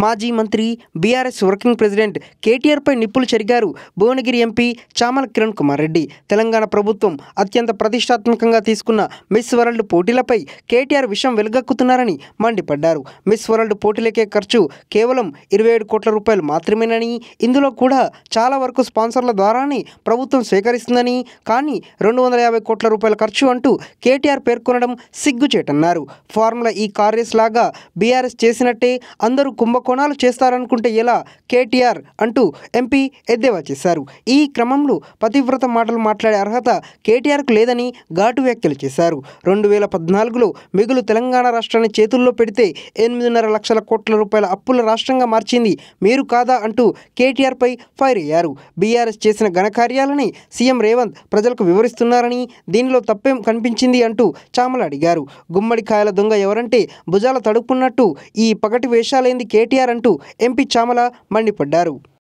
మాజీ మంత్రి BRS working president కేటీఆర్పై నిప్పులు చెరిగారు భువనగిరి ఎంపీ చామల కిరణ్ కుమార్ రెడ్డి. తెలంగాణ ప్రభుత్వం అత్యంత ప్రతిష్టాత్మకంగా తీసుకున్న మిస్ వరల్డ్ పోటీలపై కేటీఆర్ విషయం వెలుగక్కుతున్నారని మండిపడ్డారు. మిస్ వరల్డ్ పోటీలకే ఖర్చు కేవలం 27 కోట్ల రూపాయలు మాత్రమేనని, ఇందులో కూడా చాలా వరకు స్పాన్సర్ల ద్వారానే ప్రభుత్వం స్వీకరిస్తుందని, కానీ 250 కోట్ల రూపాయల ఖర్చు అంటూ కేటీఆర్ పేర్కొనడం సిగ్గుచేటన్నారు. ఫార్ములా ఈ కార్ రేస్ లాగా బీఆర్ఎస్ చేసినట్టే అందరూ కుంభకోణాలు చేస్తారనుకుంటే ఎలా కేటీఆర్ అంటూ ఎంపీ ఎద్దేవా చేశారు. ఈ క్రమంలో పతివ్రత మాటలు మాట్లాడే అర్హత కేటీఆర్కు లేదని ఘాటు వ్యాఖ్యలు చేశారు. 2014లో మిగులు తెలంగాణ రాష్ట్రాన్ని చేతుల్లో పెడితే 8.5 లక్షల కోట్ల రూపాయల అప్పుల రాష్ట్రంగా మార్చింది మీరు కాదా అంటూ కేటీఆర్పై ఫైర్ అయ్యారు. బీఆర్ఎస్ చేసిన ఘనకార్యాలని సీఎం రేవంత్ ప్రజలకు వివరిస్తున్నారని, దీనిలో తప్పేం కనిపించింది అంటూ చామల అడిగారు. గుమ్మడికాయల దొంగ ఎవరంటే భుజాల తడుపున్నట్టు ఈ పగటి వేషాలేంది కేటీఆర్ అంటూ ఎంపీ చామల మండిపడ్డారు.